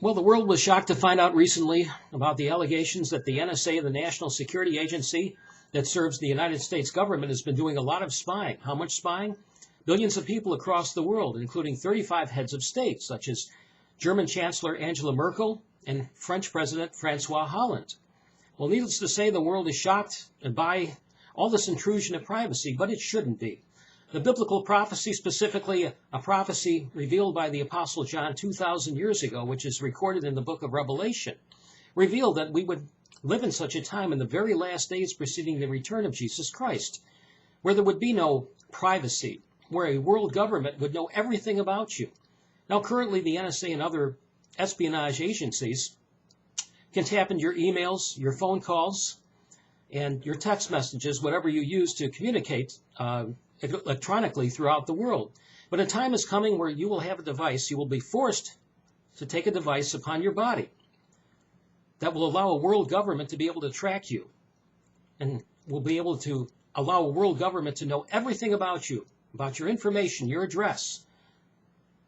Well, the world was shocked to find out recently about the allegations that the NSA, the National Security Agency that serves the United States government, has been doing a lot of spying. How much spying? Billions of people across the world, including 35 heads of state, such as German Chancellor Angela Merkel and French President Francois Hollande. Well, needless to say, the world is shocked by all this intrusion of privacy, but it shouldn't be. The biblical prophecy, specifically a prophecy revealed by the Apostle John 2,000 years ago, which is recorded in the book of Revelation, revealed that we would live in such a time in the very last days preceding the return of Jesus Christ, where there would be no privacy, where a world government would know everything about you. Now, currently, the NSA and other espionage agencies can tap into your emails, your phone calls, and your text messages, whatever you use to communicate electronically throughout the world. But a time is coming where you will have a device, you will be forced to take a device upon your body that will allow a world government to be able to track you and will be able to allow a world government to know everything about you, about your information, your address,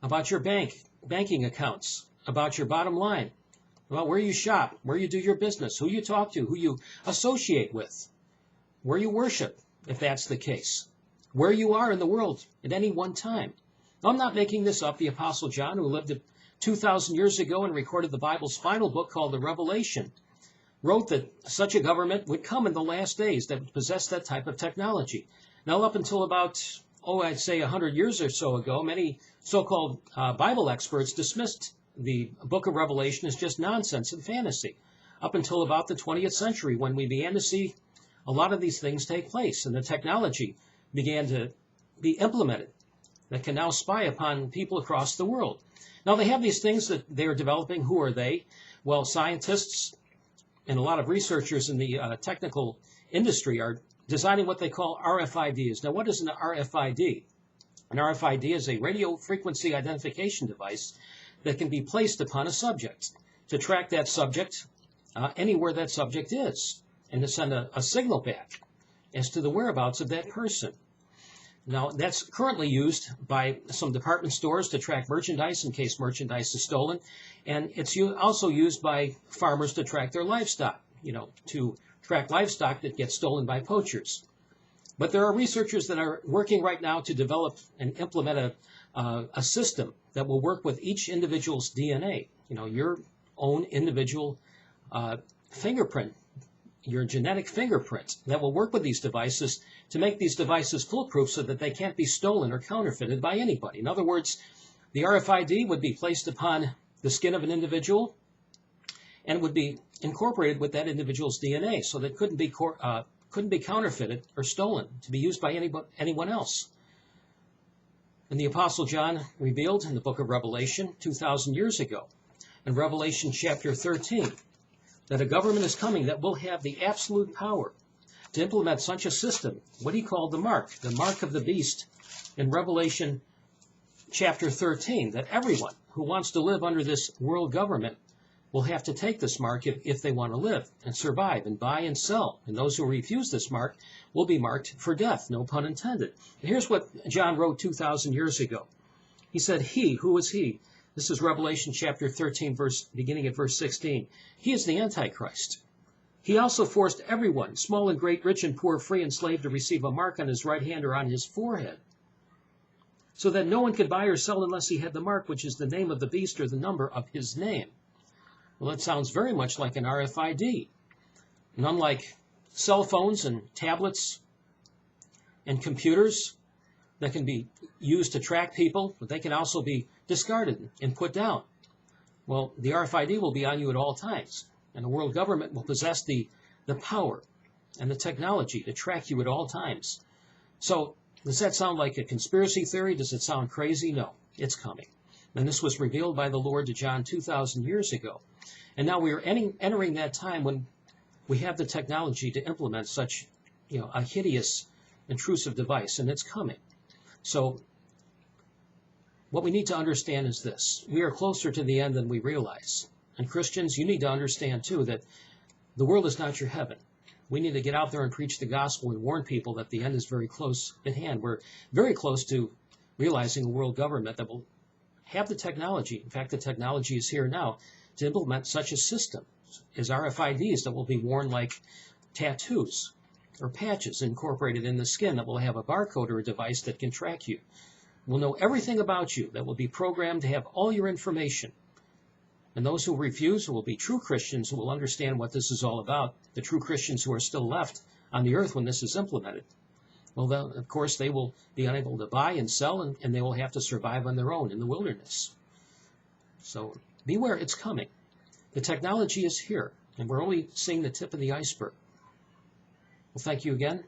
about your banking accounts, about your bottom line, about where you shop, where you do your business, who you talk to, who you associate with, where you worship, if that's the case, where you are in the world at any one time. Now, I'm not making this up. The Apostle John, who lived 2,000 years ago and recorded the Bible's final book called the Revelation, wrote that such a government would come in the last days that would possess that type of technology. Now, up until about, I'd say 100 years or so ago, many so-called Bible experts dismissed the book of Revelation as just nonsense and fantasy, up until about the 20th century, when we began to see a lot of these things take place and the technology began to be implemented that can now spy upon people across the world. Now, they have these things that they are developing. Who are they? Well, scientists and a lot of researchers in the technical industry are designing what they call RFIDs. Now, what is an RFID? An RFID is a radio frequency identification device that can be placed upon a subject to track that subject anywhere that subject is and to send a signal back as to the whereabouts of that person. Now, that's currently used by some department stores to track merchandise in case merchandise is stolen, and it's also used by farmers to track their livestock, to track livestock that gets stolen by poachers. But there are researchers that are working right now to develop and implement a system that will work with each individual's DNA, your own individual fingerprint, your genetic fingerprint, that will work with these devices to make these devices foolproof so that they can't be stolen or counterfeited by anybody. In other words, the RFID would be placed upon the skin of an individual and would be incorporated with that individual's DNA, so that it couldn't be counterfeited or stolen to be used by anyone else. And the Apostle John revealed in the book of Revelation 2,000 years ago, in Revelation chapter 13, that a government is coming that will have the absolute power to implement such a system, what he called the mark of the beast, in Revelation chapter 13, that everyone who wants to live under this world government will have to take this mark if they want to live and survive and buy and sell. And those who refuse this mark will be marked for death, no pun intended. And here's what John wrote 2,000 years ago. He said, who is he? This is Revelation chapter 13, beginning at verse 16. He is the Antichrist. He also forced everyone, small and great, rich and poor, free and slave, to receive a mark on his right hand or on his forehead, so that no one could buy or sell unless he had the mark, which is the name of the beast or the number of his name. Well, it sounds very much like an RFID. And unlike cell phones and tablets and computers that can be used to track people, but they can also be discarded and put down. Well, the RFID will be on you at all times, and the world government will possess the power and the technology to track you at all times. So, does that sound like a conspiracy theory? Does it sound crazy? No, it's coming. And this was revealed by the Lord to John 2,000 years ago. And now we are entering that time when we have the technology to implement such, a hideous, intrusive device, and it's coming. So what we need to understand is this. We are closer to the end than we realize. And Christians, you need to understand, too, that the world is not your heaven. We need to get out there and preach the gospel and warn people that the end is very close at hand. We're very close to realizing a world government that will have the technology. In fact, the technology is here now to implement such a system as RFIDs that will be worn like tattoos or patches incorporated in the skin that will have a barcode or a device that can track you. Will know everything about you, that will be programmed to have all your information. And those who refuse will be true Christians who will understand what this is all about, the true Christians who are still left on the earth when this is implemented. Well, then, of course, they will be unable to buy and sell, and they will have to survive on their own in the wilderness. So beware, it's coming. The technology is here, and we're only seeing the tip of the iceberg. Well, thank you again.